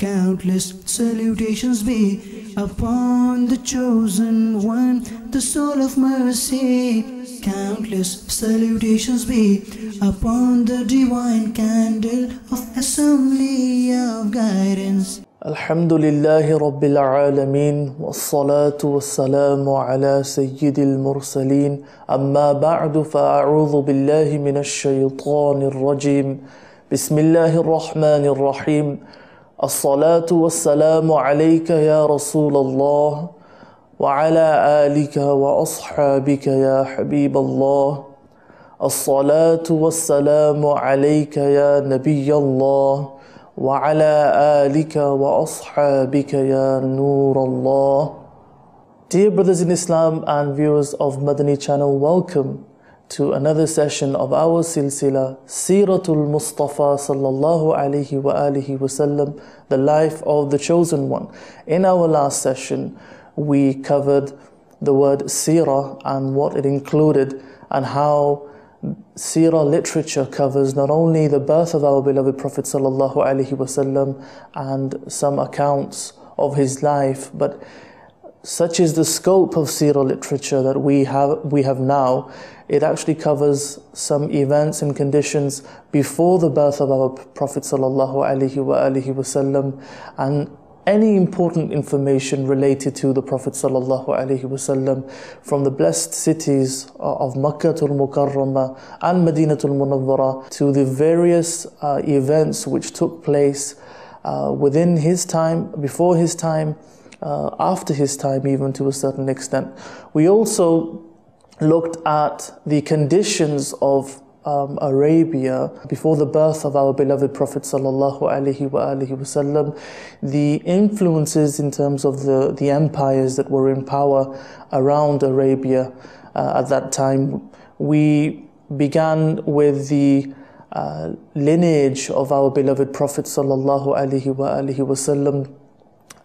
Countless salutations be upon the chosen one, the soul of mercy. Countless salutations be upon the divine candle of assembly of guidance. Alhamdulillahi Rabbil Alameen, wassalatu wassalamu ala Sayyidil Mursaleen, amma ba'du fa'a'udhu billahi minash shaytanir rajim. Bismillahir Rahmanir Rahim. As-salatu was-salamu alayka ya Rasulallah wa ala alika wa ashabika ya Habiballah. As-salatu was-salamu alayka ya Nabiyallah wa ala alika wa ashabika ya Nurallah. Dear brothers in Islam and viewers of Madani Channel, welcome to another session of our silsila Siratul Mustafa Sallallahu Alayhi wa Alihi Wasallam, the life of the chosen one. In our last session we covered the word Sirah and what it included, and how Sirah literature covers not only the birth of our beloved Prophet Sallallahu Alayhi Wasallam and some accounts of his life, but such is the scope of Sirah literature that we have now. It actually covers some events and conditions before the birth of our Prophet Sallallahu Alaihi Wasallam, and any important information related to the Prophet Sallallahu Alaihi Wasallam, from the blessed cities of Makkah al-Mukarramah and Madinatul Munawwara to the various events which took place within his time, before his time, after his time, even to a certain extent. We also looked at the conditions of Arabia before the birth of our beloved Prophet Sallallahu Alaihi Wasallam, the influences in terms of the empires that were in power around Arabia at that time. We began with the lineage of our beloved Prophet Sallallahu Alaihi Wasallam,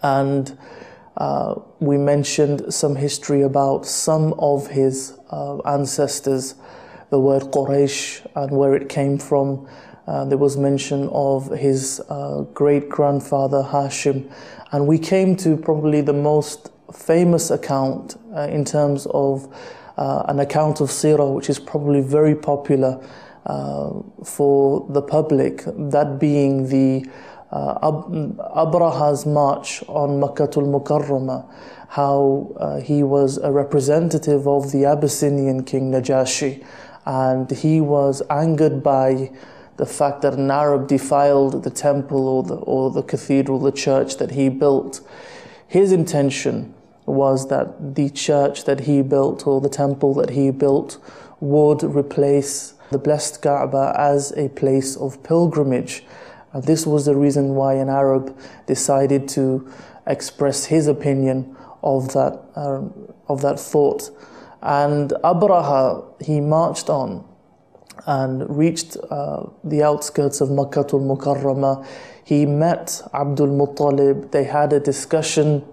and we mentioned some history about some of his ancestors, the word Quraysh and where it came from. There was mention of his great-grandfather Hashim, and we came to probably the most famous account in terms of an account of Sirah, which is probably very popular for the public, that being the Abraha's march on Makkatul Mukarramah, how he was a representative of the Abyssinian king Najashi, and he was angered by the fact that an Arab defiled the temple or the cathedral, the church that he built. His intention was that the church that he built, or the temple that he built, would replace the blessed Kaaba as a place of pilgrimage. And this was the reason why an Arab decided to express his opinion of that thought. And Abraha, he marched on and reached the outskirts of Makkatul Mukarramah. He met Abdul Muttalib. They had a discussion.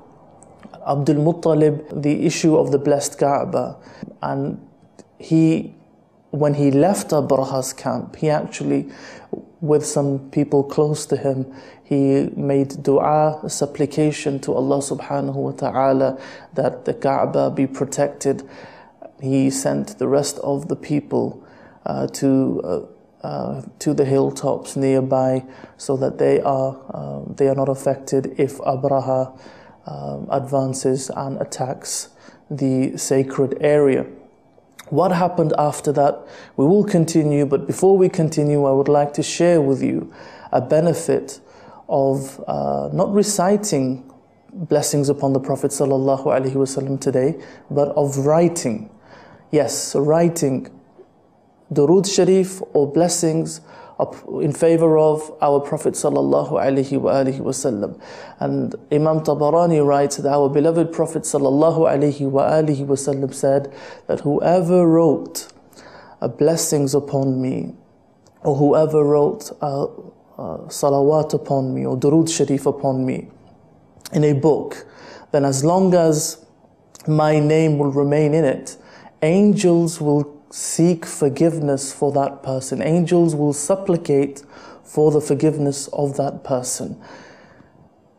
Abdul Muttalib, the issue of the blessed Kaaba, and when he left Abraha's camp, he actually, with some people close to him, he made dua, a supplication to Allah subhanahu wa ta'ala that the Kaaba be protected. He sent the rest of the people to the hilltops nearby, so that they are not affected if Abraha advances and attacks the sacred area. What happened after that? We will continue, but before we continue, I would like to share with you a benefit of not reciting blessings upon the Prophet Sallallahu Alaihi Wasallam today, but of writing. Yes, writing Durood Sharif or blessings in favor of our Prophet Sallallahu Alaihi Wasallam. And Imam Tabarani writes that our beloved Prophet Sallallahu Alaihi Wasallam said that whoever wrote blessings upon me, or whoever wrote salawat upon me, or Durood Sharif upon me in a book, then as long as my name will remain in it, angels will seek forgiveness for that person. Angels will supplicate for the forgiveness of that person.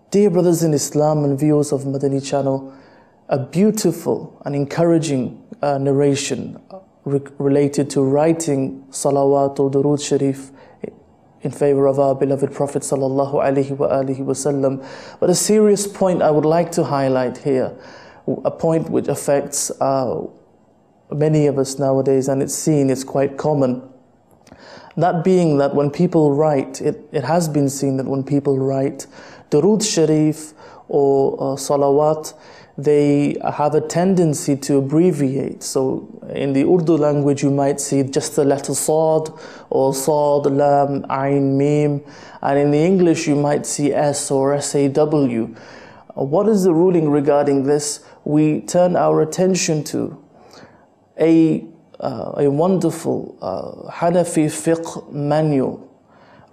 Dear brothers in Islam and viewers of Madani channel, a beautiful and encouraging narration related to writing salawat or durood sharif in favor of our beloved Prophet Sallallahu, Alayhi Wasallam. But a serious point I would like to highlight here, a point which affects many of us nowadays, and it's quite common. That being that when people write, it has been seen that when people write durood sharif or salawat, they have a tendency to abbreviate. So in the Urdu language you might see just the letter Sad or Sad, Lam, Ain, Mim, and in the English you might see S or SAW. What is the ruling regarding this? We turn our attention to a wonderful Hanafi fiqh manual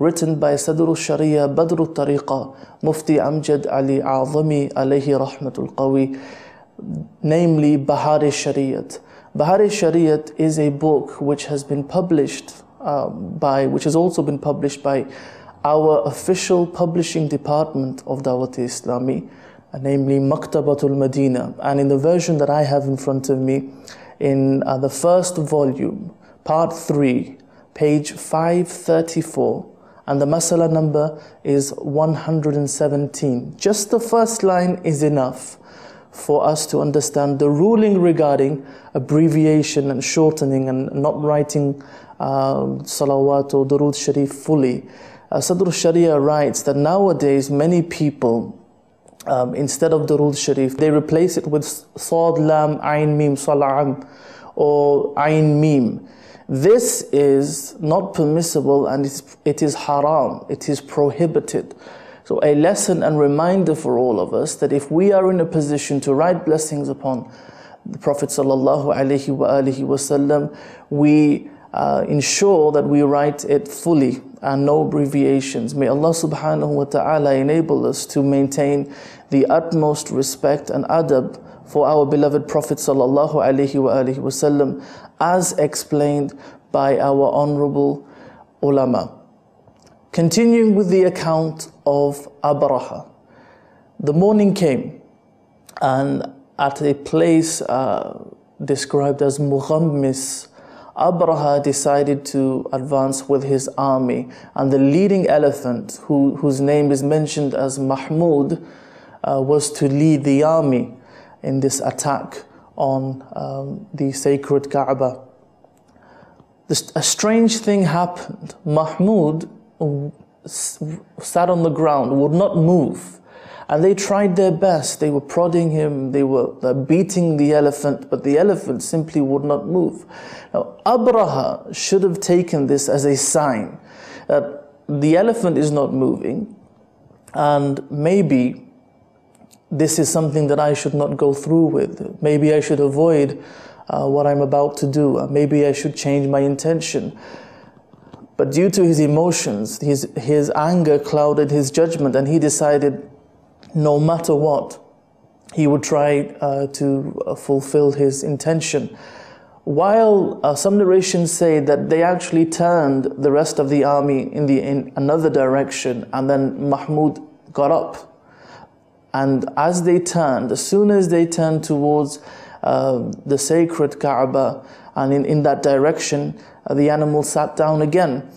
written by Sadr al-Sharia Badr al-Tariqa Mufti Amjad Ali A'zami alayhi rahmatul qawi, namely Bahar-e-Shariat. Bahar-e-Shariat is a book which has been published which has also been published by our official publishing department of Dawat-e-Islami, namely Maktabatul Madina. And in the version that I have in front of me, in the first volume, part 3, page 534, and the masala number is 117. Just the first line is enough for us to understand the ruling regarding abbreviation and shortening and not writing salawat or durood sharif fully. Sadr al-Sharia writes that nowadays many people, instead of durood sharif, they replace it with Sad, Lam, Ain, Mim, Sala'am, or Ain, Mim. This is not permissible, and it is haram, it is prohibited. So a lesson and reminder for all of us that if we are in a position to write blessings upon the Prophet Sallallahu, Alayhi Wasallam, we ensure that we write it fully and no abbreviations. May Allah subhanahu wa ta'ala enable us to maintain the utmost respect and adab for our beloved Prophet Sallallahu, Alayhi Wasallam, as explained by our honorable Ulama. Continuing with the account of Abraha. The morning came, and at a place described as Mughammis, Abraha decided to advance with his army, and the leading elephant, whose name is mentioned as Mahmud, was to lead the army in this attack on the sacred Kaaba. A strange thing happened. Mahmud sat on the ground, would not move, and they tried their best. They were prodding him, they were beating the elephant, but the elephant simply would not move. Now, Abraha should have taken this as a sign that the elephant is not moving, and maybe this is something that I should not go through with. Maybe I should avoid what I'm about to do. Maybe I should change my intention. But due to his emotions, his anger clouded his judgment, and he decided no matter what, he would try to fulfill his intention. While some narrations say that they actually turned the rest of the army in another direction, and then Mahmud got up. And as soon as they turned towards the sacred Kaaba, and in that direction, the animal sat down again.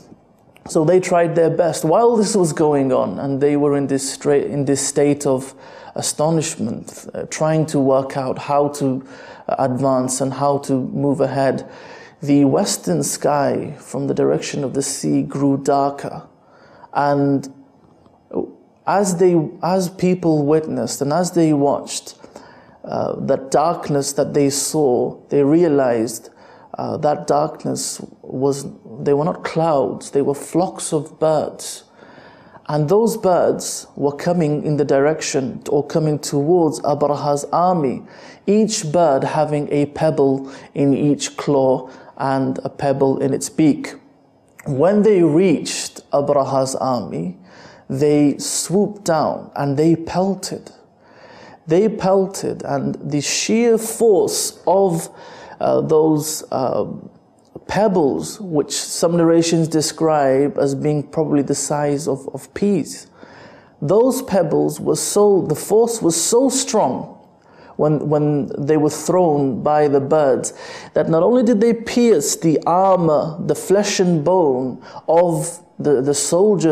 So they tried their best. While this was going on, and they were in this state of astonishment, trying to work out how to advance and how to move ahead, the western sky from the direction of the sea grew darker. And as people witnessed and as they watched that darkness that they saw, they realized that darkness they were not clouds, they were flocks of birds. And those birds were coming in the direction, or coming towards Abraha's army, each bird having a pebble in each claw and a pebble in its beak. When they reached Abraha's army, they swooped down and they pelted. They pelted, and the sheer force of those pebbles, which some narrations describe as being probably the size of peas, those pebbles were the force was so strong when they were thrown by the birds, that not only did they pierce the armor, the flesh and bone of the soldier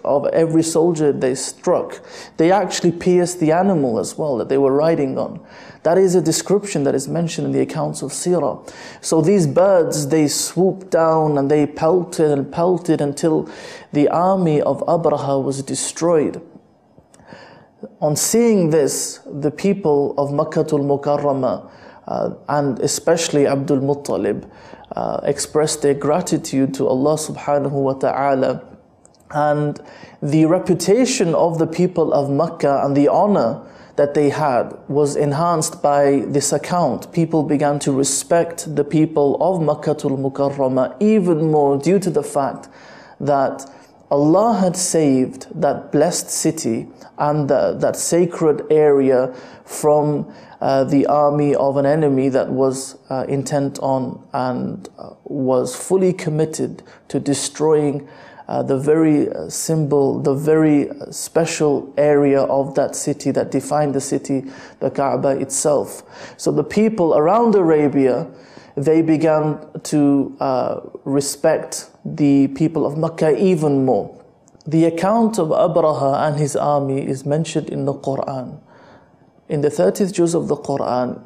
of every soldier they struck, they actually pierced the animal as well that they were riding on. That is a description that is mentioned in the accounts of Sirah. So these birds, they swooped down and they pelted and pelted until the army of Abraha was destroyed. On seeing this, the people of Makkatul Mukarramah and especially Abdul Muttalib expressed their gratitude to Allah subhanahu wa ta'ala, and the reputation of the people of Makkah and the honor that they had was enhanced by this account. People began to respect the people of Makkatul Mukarramah even more due to the fact that Allah had saved that blessed city and that sacred area from the army of an enemy that was intent on and was fully committed to destroying the very symbol, the very special area of that city that defined the city, the Kaaba itself. So the people around Arabia, they began to respect the people of Makkah even more. The account of Abraha and his army is mentioned in the Quran. In the 30th juz of the Quran,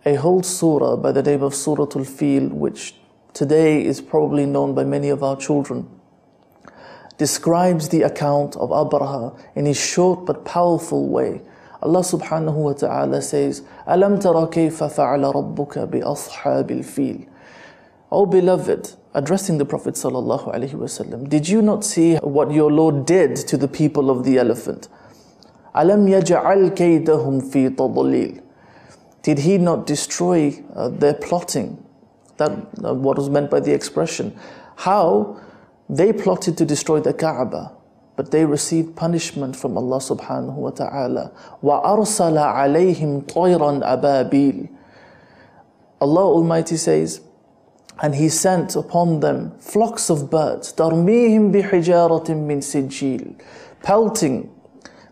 a whole surah by the name of Surah Al-Fil, which today is probably known by many of our children, describes the account of Abraha in a short but powerful way. Allah subhanahu wa ta'ala says, أَلَمْ تَرَ كَيْفَ فَعَلَ رَبُّكَ بِأَصْحَابِ الْفِيلِ. O beloved, addressing the Prophet Sallallahu, Alayhi Wasallam, did you not see what your Lord did to the people of the elephant? أَلَمْ يَجْعَلْ كَيْدَهُمْ فِي تَضْلِيلٍ. Did he not destroy their plotting? That what was meant by the expression. How they plotted to destroy the Kaaba, but they received punishment from Allah subhanahu wa ta'ala. وَأَرْسَلَ عَلَيْهِمْ طَيْرًا أَبَابِيلٍ. Allah Almighty says, and He sent upon them flocks of birds, تَرْمِيهِمْ بِحِجَارَةٍ مِّن سِجِّيلٍ. Pelting,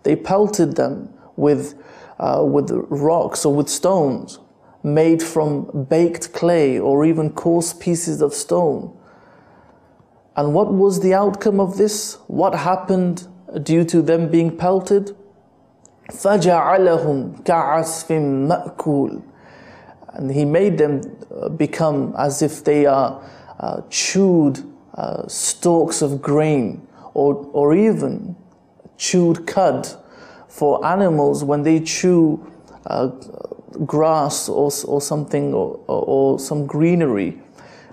they pelted them with rocks or with stones made from baked clay or even coarse pieces of stone. And what was the outcome of this? What happened due to them being pelted? فَجَعَلَهُمْ كَعَصْفٍ مَأْكُولٍ. And He made them become as if they are chewed stalks of grain, or even chewed cud for animals when they chew grass or something or some greenery.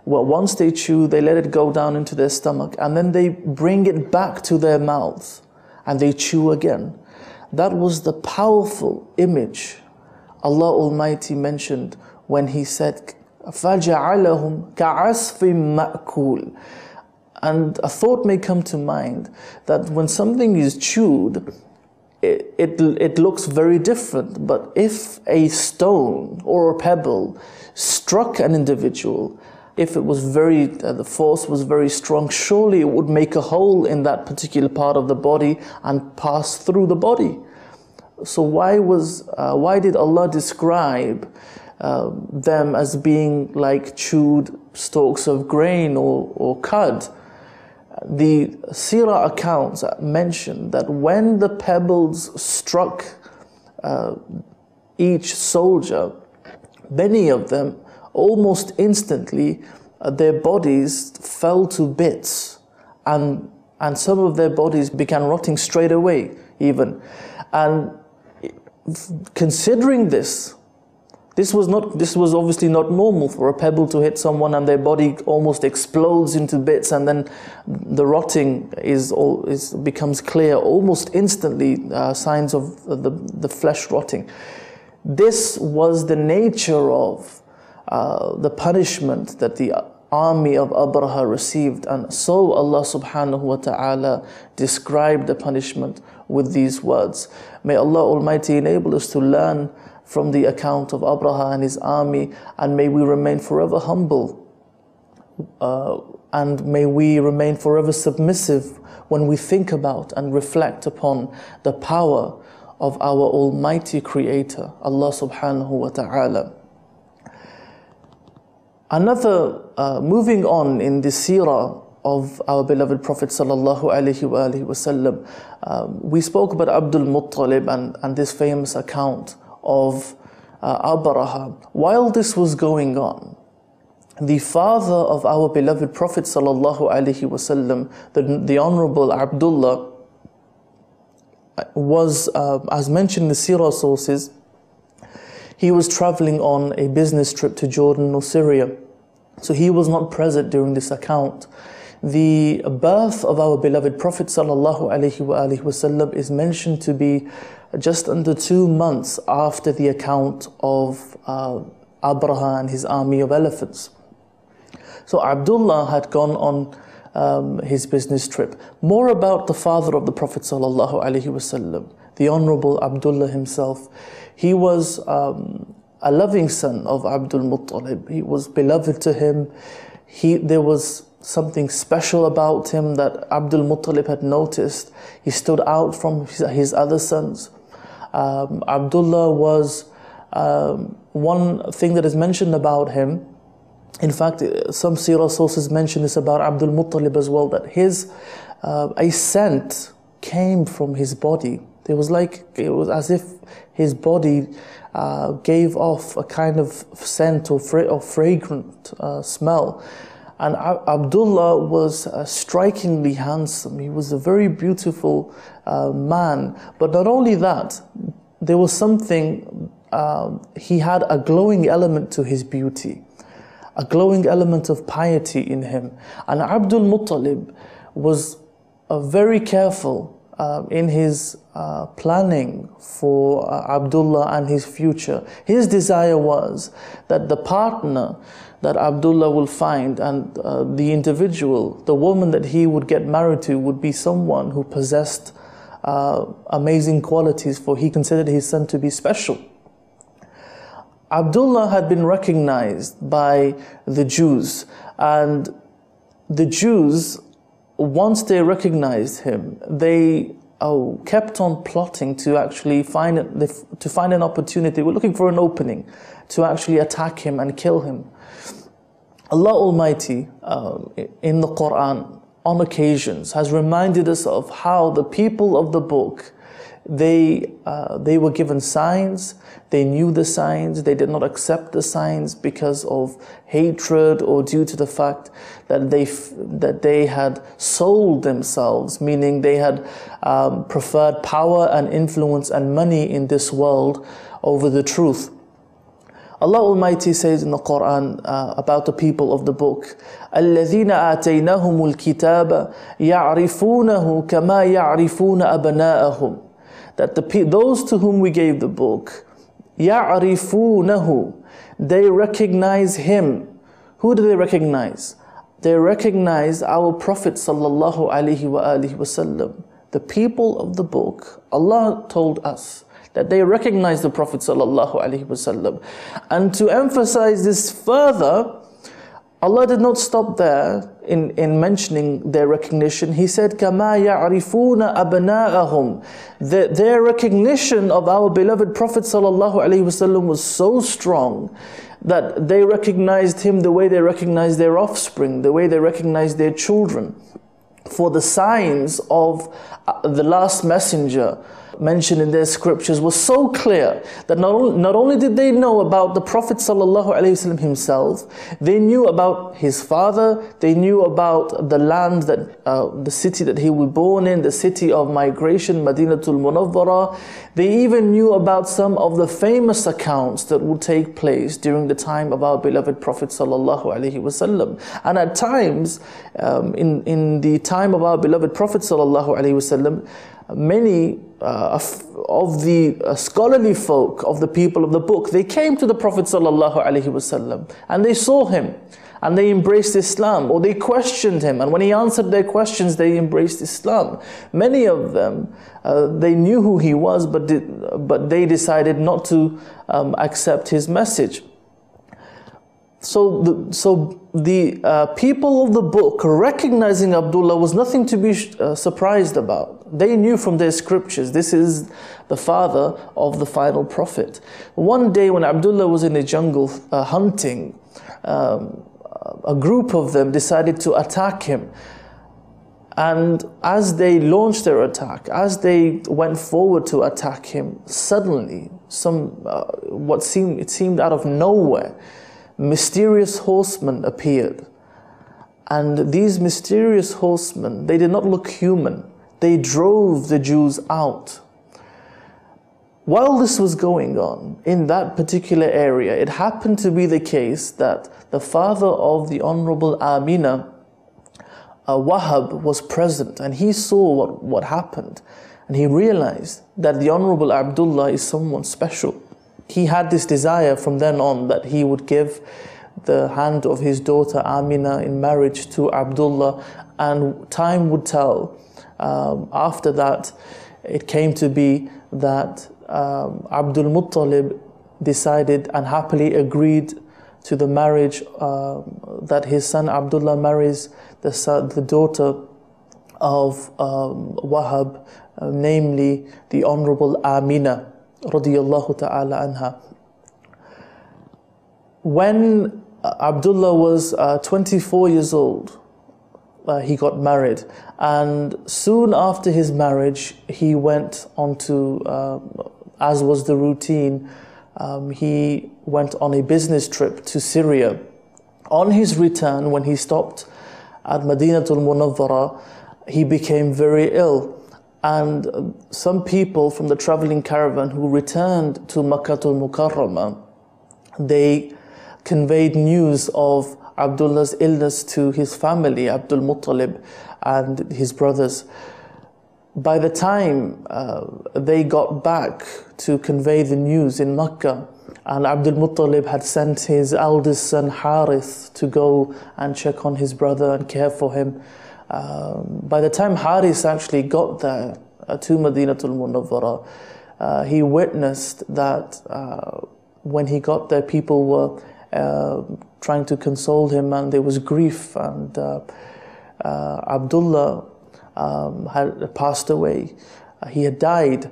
Well, once they chew, they let it go down into their stomach, and then they bring it back to their mouths and they chew again. That was the powerful image Allah Almighty mentioned when He said, فَجَعَلَهُمْ كَعَصْفٍ مَأْكُولٍ. And a thought may come to mind that when something is chewed, it looks very different. But if a stone or a pebble struck an individual, if it was the force was very strong, surely it would make a hole in that particular part of the body and pass through the body. So why did Allah describe them as being like chewed stalks of grain or cud? The Sirah accounts mention that when the pebbles struck each soldier, many of them, almost instantly, their bodies fell to bits, and some of their bodies began rotting straight away even. And considering this was obviously not normal for a pebble to hit someone and their body almost explodes into bits, and then the rotting becomes clear almost instantly, signs of the flesh rotting. This was the nature of the punishment that the army of Abraha received, and so Allah subhanahu wa ta'ala described the punishment with these words. May Allah Almighty enable us to learn from the account of Abraha and his army, and may we remain forever humble and may we remain forever submissive when we think about and reflect upon the power of our Almighty Creator, Allah subhanahu wa ta'ala. Moving on in the seerah of our beloved Prophet Sallallahu Alaihi Wasallam, we spoke about Abdul Muttalib and this famous account of Abraha. While this was going on, the father of our beloved Prophet Sallallahu Alaihi Wasallam, the Honorable Abdullah, was, as mentioned in the seerah sources, he was traveling on a business trip to Jordan or Syria. So he was not present during this account. The birth of our beloved Prophet Sallallahu Alaihi Wasallam is mentioned to be just under 2 months after the account of Abraha and his army of elephants. So Abdullah had gone on his business trip. More about the father of the Prophet Sallallahu Alaihi Wasallam, the Honorable Abdullah himself. He was a loving son of Abdul Muttalib. He was beloved to him. There was something special about him that Abdul Muttalib had noticed. He stood out from his other sons. Abdullah was one thing that is mentioned about him. In fact, some seerah sources mention this about Abdul Muttalib as well, that a scent came from his body. It was as if his body gave off a kind of scent or fragrant smell. And Abdullah was strikingly handsome. He was a very beautiful man. But not only that, there was something, he had a glowing element to his beauty, a glowing element of piety in him. And Abdul Muttalib was very careful in his planning for Abdullah and his future. His desire was that the partner that Abdullah will find and the individual, the woman that he would get married to, would be someone who possessed amazing qualities, for he considered his son to be special. Abdullah had been recognized by the Jews, and the Jews, once they recognized him, they kept on plotting to actually find an opportunity. They were looking for an opening to actually attack him and kill him. Allah Almighty in the Quran on occasions has reminded us of how the people of the book, they were given signs. They knew the signs. They did not accept the signs because of hatred or due to the fact that they had sold themselves, meaning they had preferred power and influence and money in this world over the truth. Allah Almighty says in the Quran about the people of the book, الَّذِينَ آتَيْنَهُمُ الْكِتَابَ يَعْرِفُونَهُ كَمَا يَعْرِفُونَ أَبْنَاءَهُم. That those to whom we gave the book, يَعْرِفُونَهُ, they recognize him. Who do they recognize? They recognize our Prophet Sallallahu Alaihi Wasallam. The people of the book, Allah told us that they recognize the Prophet Sallallahu Alaihi Wasallam. And to emphasize this further, Allah did not stop there in mentioning their recognition. He said, كَمَا يَعْرِفُونَ أَبْنَاءَهُم. Their recognition of our beloved Prophet Sallallahu Alaihi Wasallam was so strong that they recognized him the way they recognized their offspring, the way they recognized their children. For the signs of the last messenger mentioned in their scriptures was so clear that not only did they know about the Prophet ﷺ himself, they knew about his father, they knew about the land, the city that he was born in, the city of migration, Madinatul Munawwara. They even knew about some of the famous accounts that would take place during the time of our beloved Prophet ﷺ. And at times, in the time of our beloved Prophet ﷺ, many of the scholarly folk of the people of the book, they came to the Prophet ﷺ and they saw him and they embraced Islam, or they questioned him, and when he answered their questions, they embraced Islam. Many of them, they knew who he was, but they decided not to accept his message. So the people of the book recognizing Abdullah was nothing to be surprised about. They knew from their scriptures, this is the father of the final prophet. One day when Abdullah was in a jungle hunting, a group of them decided to attack him. And as they launched their attack, as they went forward to attack him, suddenly it seemed out of nowhere, mysterious horsemen appeared. And these mysterious horsemen, they did not look human. They drove the Jews out. While this was going on in that particular area, it happened to be the case that the father of the Honorable Amina, Wahab, was present, and he saw what happened, and he realized that the Honorable Abdullah is someone special. He had this desire from then on that he would give the hand of his daughter Amina in marriage to Abdullah, and time would tell. After that, it came to be that Abdul Muttalib decided and happily agreed to the marriage that his son Abdullah marries the daughter of Wahab, namely the Honorable Amina radiyallahu ta'ala anha. When Abdullah was 24 years old, he got married, and soon after his marriage he went on to, as was the routine, he went on a business trip to Syria. On his return, when he stopped at Madinatul Munawwara, he became very ill, and some people from the traveling caravan who returned to Makkatul Mukarramah, they conveyed news of Abdullah's illness to his family, Abdul Muttalib and his brothers. By the time they got back to convey the news in Makkah, and Abdul Muttalib had sent his eldest son Harith to go and check on his brother and care for him. By the time Harith actually got there to Madinatul Munawwara, he witnessed that when he got there, people were trying to console him, and there was grief, and Abdullah had passed away. He had died.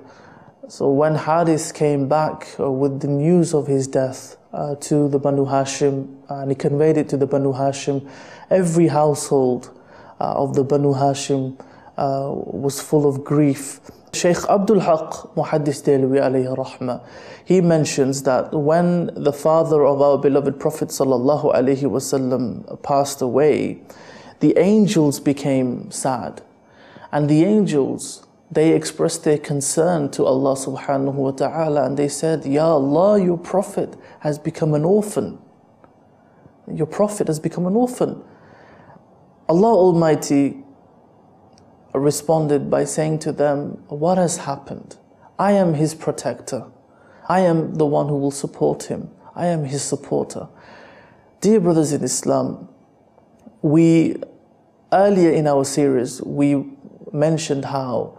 So when Harith came back with the news of his death to the Banu Hashim, and he conveyed it to the Banu Hashim, every household of the Banu Hashim was full of grief. Shaykh Abdul Haq Muhaddis Dehlawi alayhi rahmah, he mentions that when the father of our beloved Prophet Sallallahu Alayhi Wasallam passed away, the angels became sad. And the angels, they expressed their concern to Allah subhanahu wa ta'ala, and they said, Ya Allah, your Prophet has become an orphan. Your Prophet has become an orphan. Allah Almighty responded by saying to them, what has happened? I am his protector. I am the one who will support him. I am his supporter. Dear brothers in Islam, earlier in our series, we mentioned how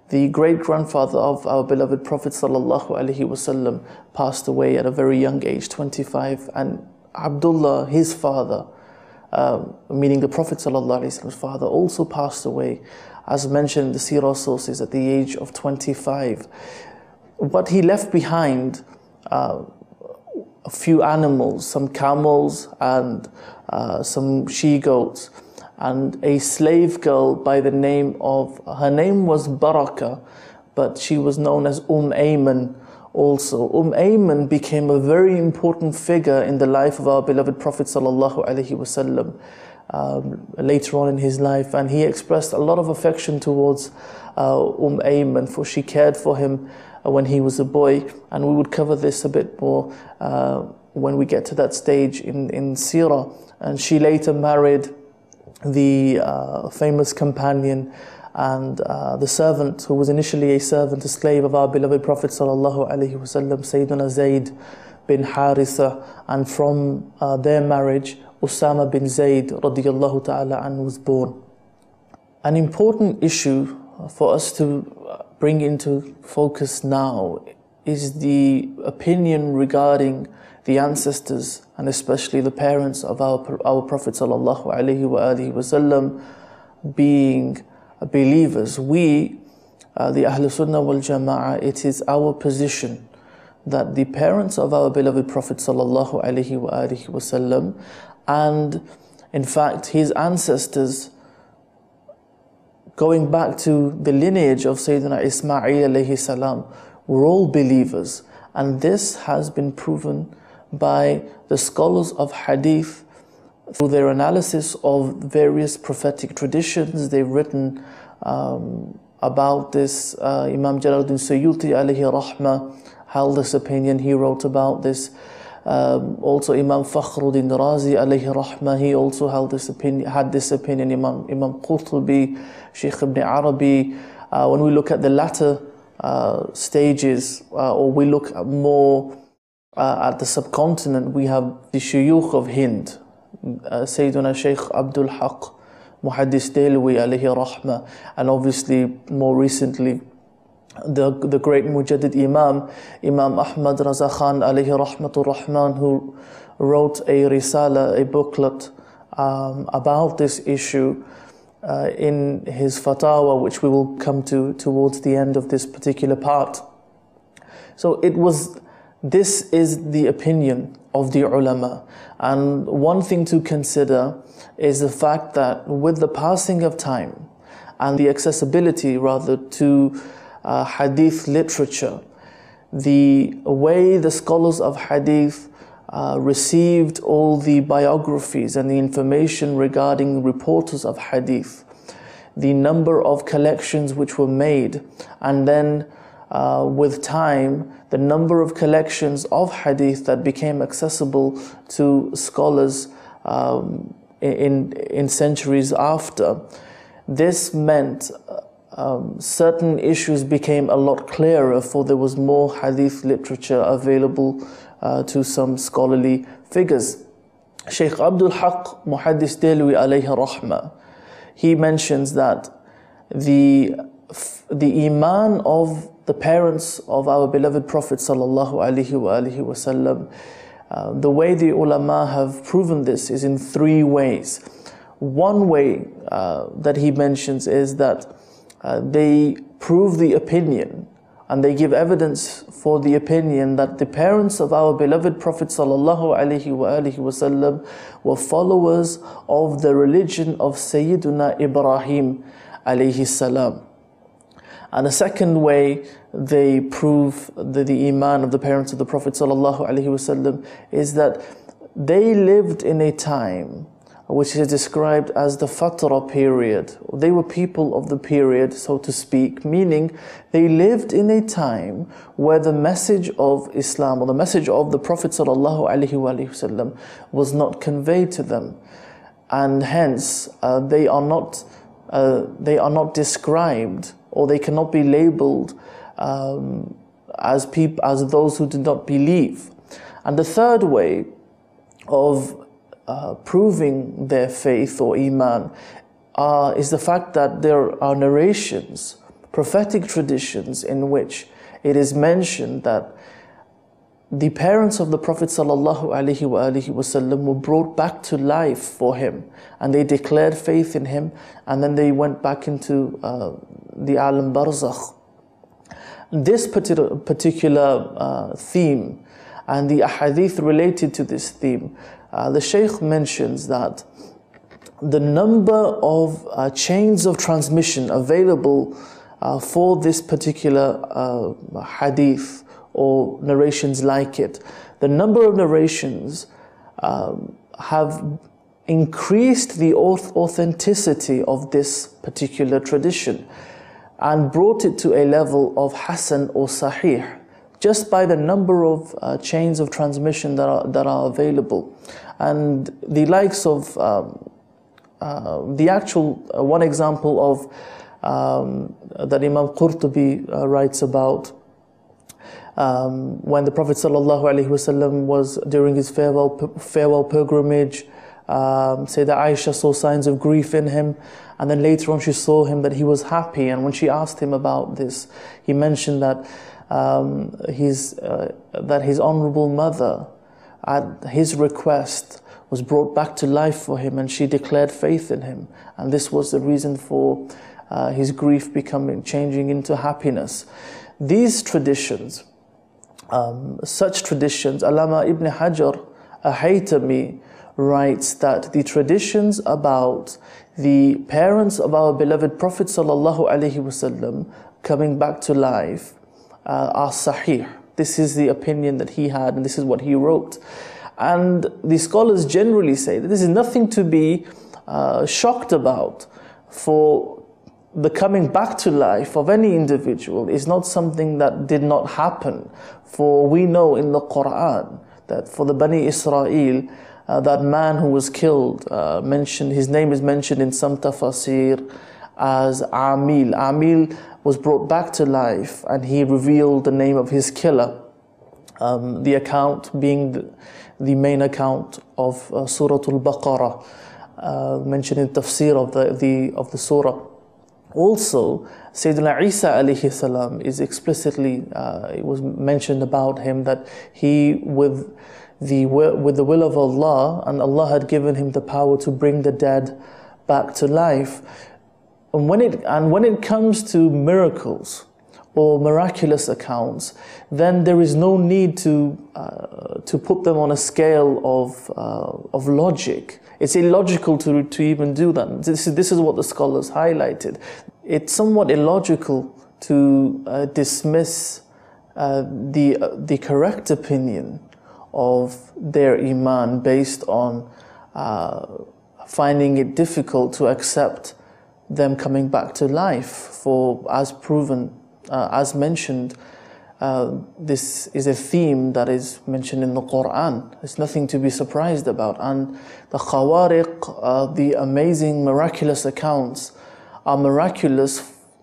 the great-grandfather of our beloved Prophet Sallallahu Alayhi Wasallam passed away at a very young age, 25, and Abdullah, his father, meaning the Prophet Sallallahu Alayhi Wasallam's father, also passed away, as mentioned in the seerah sources, at the age of 25. What he left behind, a few animals, some camels and some she-goats, and a slave girl by the name of, her name was Baraka, but she was known as Ayman also. Ayman became a very important figure in the life of our beloved Prophet Sallallahu Alaihi Wasallam later on in his life, and he expressed a lot of affection towards Ayman, for she cared for him when he was a boy, and we would cover this a bit more when we get to that stage in Seerah. And she later married the famous companion and the servant who was initially a servant, a slave of our beloved Prophet Sallallahu Alaihi Wasallam, Sayyidina Zayd bin Haritha, and from their marriage, Usama bin Zayd radiyallahu ta'ala anhu was born. An important issue for us to bring into focus now is the opinion regarding the ancestors and especially the parents of our Prophet Sallallahu Alayhi Wasallam being believers. We, the Ahlus Sunnah wal Jama'ah, it is our position that the parents of our beloved Prophet Sallallahu Alayhi Wasallam, and in fact his ancestors, going back to the lineage of Sayyidina Ismail alayhi salam, were all believers. And this has been proven by the scholars of hadith through their analysis of various prophetic traditions. They've written about this. Imam Jalaluddin Suyuti alayhi rahmah held this opinion. He wrote about this. Also Imam Fakhruddin Razi alayhi rahmah, he also held this opinion, had this opinion. Imam Qurtubi, Shaykh Ibn Arabi. When we look at the latter stages, or we look more at the subcontinent, we have the shuyukh of Hind, Sayyiduna Shaykh Abdul Haq Muhaddis Dehlwi alayhi rahmah, and obviously more recently the great Mujaddid Imam Ahmad Raza Khan alayhi rahmatur rahman, who wrote a risala, a booklet about this issue in his fatawa, which we will come to towards the end of this particular part. So this is the opinion of the ulama. And one thing to consider is the fact that with the passing of time and the accessibility rather to hadith literature, the way the scholars of hadith received all the biographies and the information regarding reporters of hadith, the number of collections which were made, and then with time, the number of collections of hadith that became accessible to scholars in centuries after. This meant certain issues became a lot clearer, for there was more hadith literature available to some scholarly figures. Shaykh Abdul Haq Muhaddis Dehlwi alayhi rahmah, he mentions that the Iman of the parents of our beloved Prophet Sallallahu Alaihi Wasallam, the way the ulama have proven this is in three ways. One way that he mentions is that they prove the opinion and they give evidence for the opinion that the parents of our beloved Prophet Sallallahu Alaihi Wasallam were followers of the religion of Sayyiduna Ibrahim alayhi salam. And the second way they prove the Iman of the parents of the Prophet Sallallahu Alaihi Wasallam is that they lived in a time which is described as the Fatra period. They were people of the period, so to speak, meaning they lived in a time where the message of Islam, or the message of the Prophet Sallallahu Alaihi Wasallam, was not conveyed to them. And hence, they are not described, or they cannot be labeled as those who do not believe. And the third way of proving their faith or Iman is the fact that there are narrations, prophetic traditions, in which it is mentioned that the parents of the Prophet Sallallahu Alaihi Wasallam were brought back to life for him, and they declared faith in him, and then they went back into the Alam Barzakh. This particular theme and the ahadith related to this theme, the Shaykh mentions that the number of chains of transmission available for this particular hadith or narrations like it, the number of narrations have increased the authenticity of this particular tradition and brought it to a level of Hasan or Sahih, just by the number of chains of transmission that are available. And the likes of the actual one example of that Imam Qurtubi writes about, when the Prophet ﷺ was during his farewell pilgrimage, Sayyidah Aisha saw signs of grief in him, and then later on she saw him that he was happy, and when she asked him about this, he mentioned that that his honorable mother, at his request, was brought back to life for him, and she declared faith in him, and this was the reason for his grief changing into happiness. These traditions, such traditions, Allama Ibn Hajar Haytami writes that the traditions about the parents of our beloved Prophet Sallallahu Alayhi Wasallam coming back to life are sahih. This is the opinion that he had, and this is what he wrote. And the scholars generally say that this is nothing to be shocked about, for the coming back to life of any individual is not something that did not happen. For we know in the Quran that for the Bani Israel, that man who was killed, his name is mentioned in some tafasir as Amil. Amil was brought back to life, and he revealed the name of his killer. The account being the main account of Surah Al-Baqarah, mentioned in tafsir of the surah. Also, Sayyidina Isa alayhi salam is explicitly, it was mentioned about him that he, with the will of Allah, and Allah had given him the power to bring the dead back to life. And when it comes to miracles or miraculous accounts, then there is no need to put them on a scale of logic. It's illogical to even do that. This is what the scholars highlighted. It's somewhat illogical to dismiss the correct opinion of their Iman based on finding it difficult to accept them coming back to life. For as proven, as mentioned, this is a theme that is mentioned in the Quran. There's nothing to be surprised about. And the khawariq, the amazing miraculous accounts, are miraculous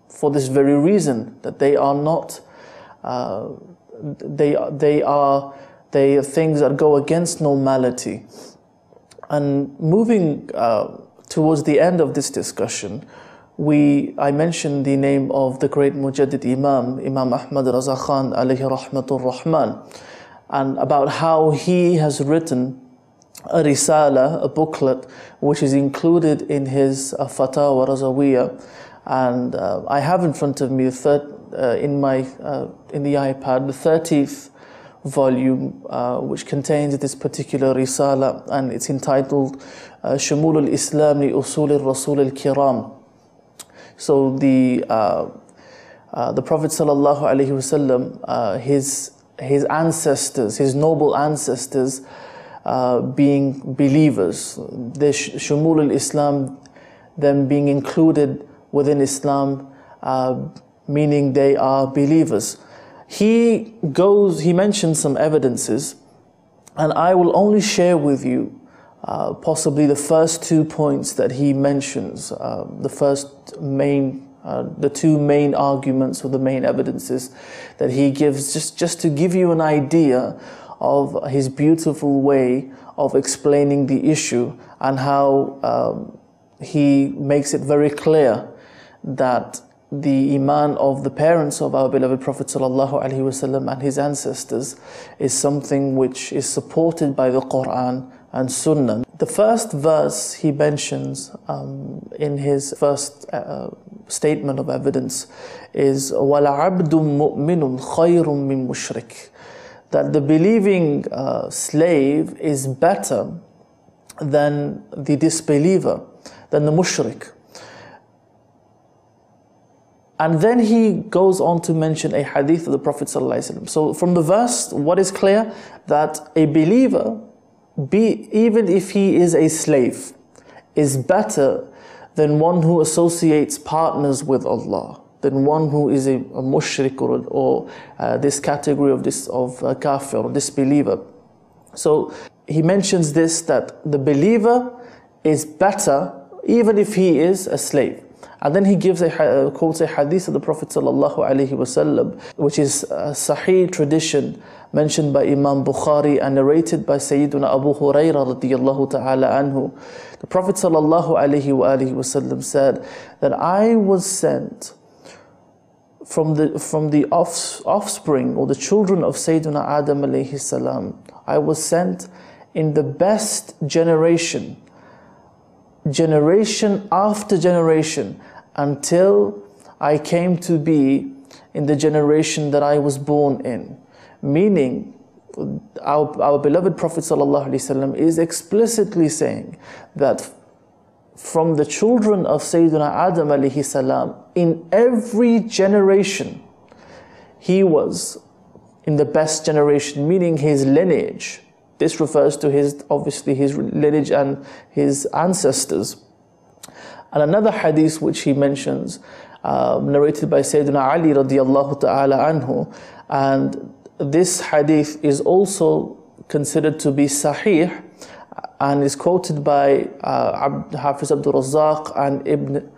for this very reason, that they are not, they are things that go against normality. And moving towards the end of this discussion, I mentioned the name of the great Mujaddid Imam Ahmad Raza Khan Alayhi Rahmatur Rahman, and about how he has written a risala, a booklet, which is included in his Fatawa Razawiya. And I have in front of me in the iPad the 30th volume, which contains this particular risala, and it's entitled Shumul al-Islam li Usul al-Rasul al-Kiram. So the Prophet Sallallahu Alayhi Wasallam, his ancestors, his noble ancestors, being believers, the Shumul al-Islam, them being included within Islam, meaning they are believers. He mentions some evidences, and I will only share with you possibly the first 2 points that he mentions, the two main arguments or the main evidences that he gives, just to give you an idea of his beautiful way of explaining the issue, and how he makes it very clear that the Iman of the parents of our beloved Prophet Sallallahu Alaihi Wasallam and his ancestors is something which is supported by the Quran and Sunnah. The first verse he mentions in his first statement of evidence is وَلَعَبْدٌ مُؤْمِنٌ خَيْرٌ مِّن مُشْرِكٍ, that the believing slave is better than the disbeliever, than the mushrik. And then he goes on to mention a hadith of the Prophet ﷺ. So from the verse, what is clear? That a believer, even if he is a slave, is better than one who associates partners with Allah, than one who is a mushrik or this category of kafir or disbeliever. So he mentions this, that the believer is better even if he is a slave. And then he quotes a hadith of the Prophet Sallallahu Alaihi Wasallam, which is a sahih tradition mentioned by Imam Bukhari and narrated by Sayyiduna Abu Hurairah radiyallahu ta'ala anhu. The Prophet Sallallahu Alaihi Wasallam said that I was sent from the offspring or the children of Sayyidina Adam alayhi salam, I was sent in the best generation, generation after generation, until I came to be in the generation that I was born in. Meaning, our beloved Prophet ﷺ is explicitly saying that from the children of Sayyidina Adam alayhi salam, in every generation, he was in the best generation, meaning his lineage. This refers to obviously his lineage and his ancestors. And another hadith which he mentions, narrated by Sayyidina Ali radiyallahu ta'ala anhu, and this hadith is also considered to be sahih and is quoted by Hafiz Abdul Razzaq and Ibn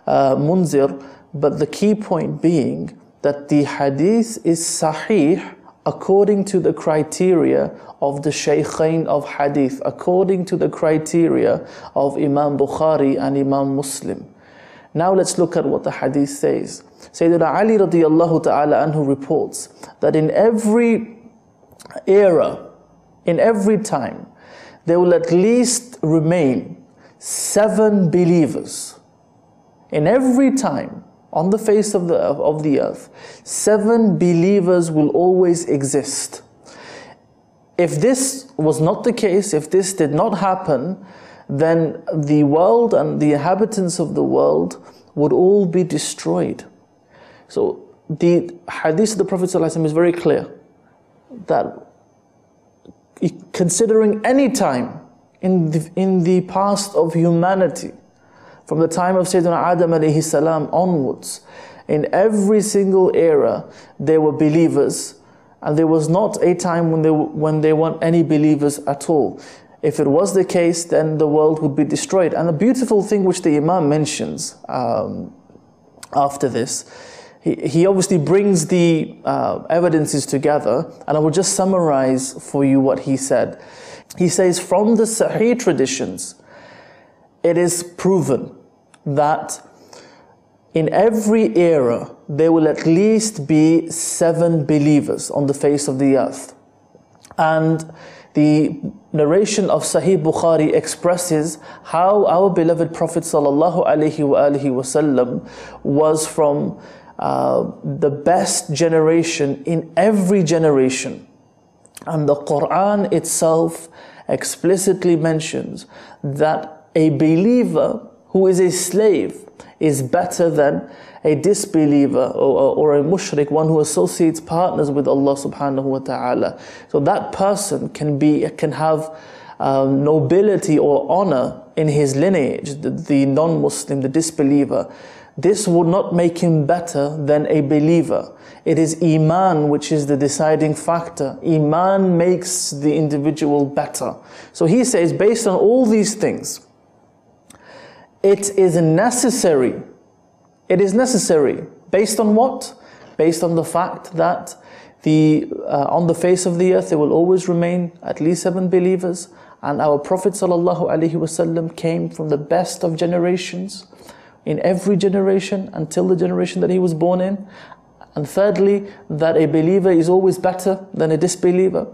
Munzir, but the key point being that the hadith is sahih according to the criteria of the Shaykhain of hadith, according to the criteria of Imam Bukhari and Imam Muslim. Now let's look at what the hadith says. Sayyidina Ali radiyallahu ta'ala anhu reports that in every era, in every time, there will at least remain 7 believers. In every time, on the face of the earth, 7 believers will always exist. If this was not the case, if this did not happen, then the world and the inhabitants of the world would all be destroyed. So the hadith of the Prophet ﷺ is very clear that considering any time in the past of humanity, from the time of Sayyidina Adam alayhi salam onwards, in every single era there were believers, and there was not a time when there weren't any believers at all. If it was the case, then the world would be destroyed. And the beautiful thing which the Imam mentions after this, he obviously brings the evidences together, and I will just summarize for you what he said. He says, from the Sahih traditions, it is proven that in every era there will at least be 7 believers on the face of the earth. And the narration of Sahih Bukhari expresses how our beloved Prophet Sallallahu Alayhi Wasallam was from the best generation in every generation. And the Quran itself explicitly mentions that a believer who is a slave is better than a disbeliever or a mushrik, one who associates partners with Allah subhanahu wa ta'ala. So that person can have nobility or honor in his lineage, the non-Muslim, the disbeliever. This would not make him better than a believer. It is Iman which is the deciding factor. Iman makes the individual better. So he says, based on all these things, it is necessary. It is necessary. Based on what? Based on the fact that on the face of the earth there will always remain at least 7 believers, and our Prophet Sallallahu Alaihi Wasallam came from the best of generations, in every generation until the generation that he was born in. And thirdly, that a believer is always better than a disbeliever.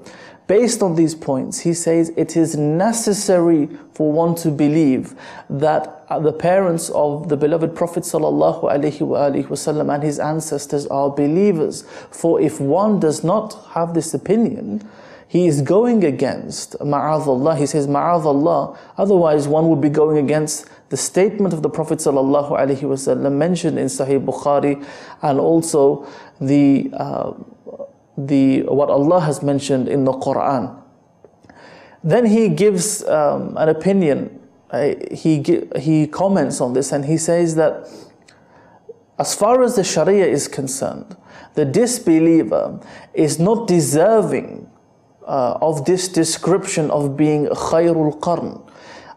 Based on these points, he says it is necessary for one to believe that the parents of the beloved Prophet Sallallahu Alaihi Wasallam and his ancestors are believers. For if one does not have this opinion, he is going against, ma'adallah, he says ma'adallah, otherwise one would be going against the statement of the Prophet Sallallahu Alaihi Wasallam mentioned in Sahih Bukhari, and also what Allah has mentioned in the Quran. Then he gives an opinion, he comments on this, and he says that as far as the Sharia is concerned, the disbeliever is not deserving of this description of being khayrul qarn.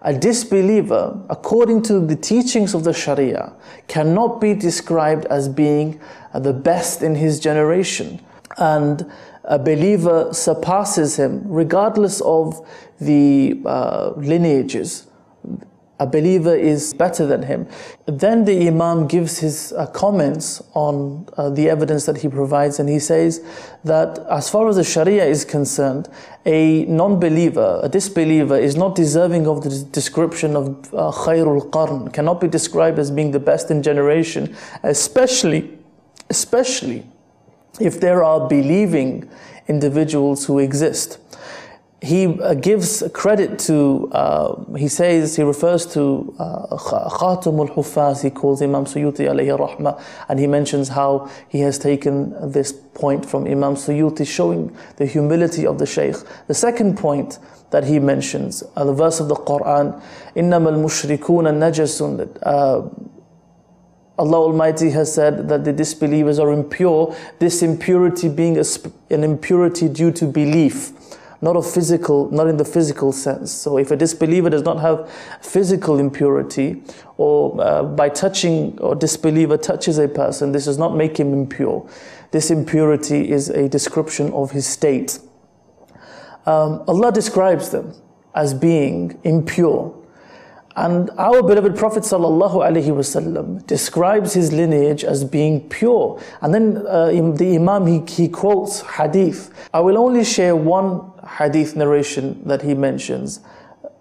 A disbeliever, according to the teachings of the Sharia, cannot be described as being the best in his generation. And a believer surpasses him regardless of the lineages. a believer is better than him. Then the Imam gives his comments on the evidence that he provides, and he says that as far as the Sharia is concerned, a non-believer, a disbeliever, is not deserving of the description of Khairul Qarn, cannot be described as being the best in generation, especially if there are believing individuals who exist. He gives credit to, he refers to Khatamul Huffaz, he calls Imam Suyuti alayhi rahmah, and he mentions how he has taken this point from Imam Suyuti, showing the humility of the Shaykh. The second point that he mentions, the verse of the Quran, إِنَّمَا الْمُشْرِكُونَ نَجَسٌ, Allah Almighty has said that the disbelievers are impure, this impurity being an impurity due to belief, not in the physical sense. So if a disbeliever does not have physical impurity, or by touching, or disbeliever touches a person, this does not make him impure. This impurity is a description of his state. Allah describes them as being impure. And our beloved Prophet Sallallahu Alayhi Wasallam describes his lineage as being pure. And then the Imam, he quotes hadith. I will only share one hadith narration that he mentions.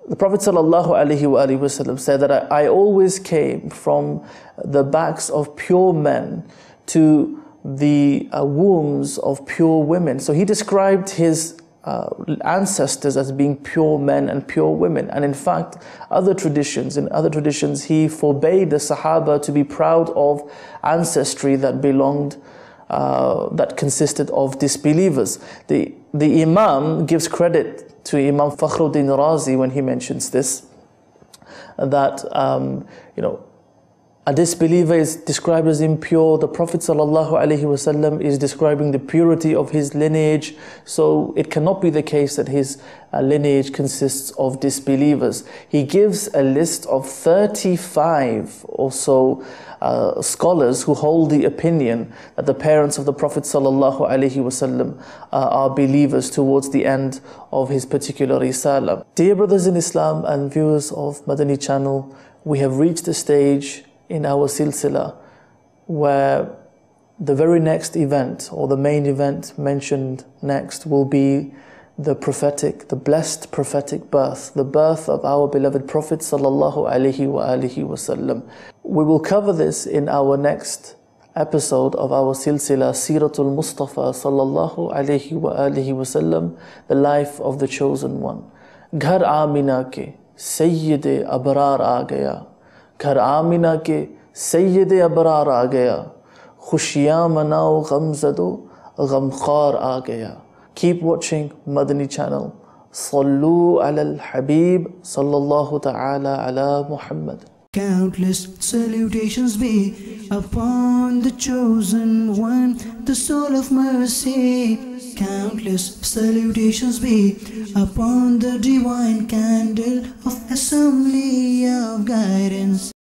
The Prophet Sallallahu Alayhi Wasallam said that I always came from the backs of pure men to the wombs of pure women. So he described his ancestors as being pure men and pure women. And in fact, in other traditions, he forbade the Sahaba to be proud of ancestry that belonged, that consisted of disbelievers. The Imam gives credit to Imam Fakhruddin Razi when he mentions this, that a disbeliever is described as impure. The Prophet ﷺ is describing the purity of his lineage, so it cannot be the case that his lineage consists of disbelievers. He gives a list of 35 or so scholars who hold the opinion that the parents of the Prophet ﷺ are believers towards the end of his particular risala. Dear brothers in Islam and viewers of Madani Channel, we have reached a stage in our silsila where the very next event, or the main event mentioned next, will be the blessed prophetic birth, the birth of our beloved Prophet Sallallahu Alayhi Wasallam. We will cover this in our next episode of our silsila, Siratul Mustafa Sallallahu Alayhi Wasallam, the life of the chosen one. Ghar Amina ke Sayyid-e Abrar aa gaya, Ghar Amina ke Sayyid-e Abrar aa gaya, Khushiyan manao ghamzado ghamkhar aa gaya. Keep watching Madani Channel. Sallu ala al-Habib Sallallahu ta'ala ala Muhammad. Countless salutations be upon the chosen one, the soul of mercy. Countless salutations be upon the divine candle of assembly of guidance.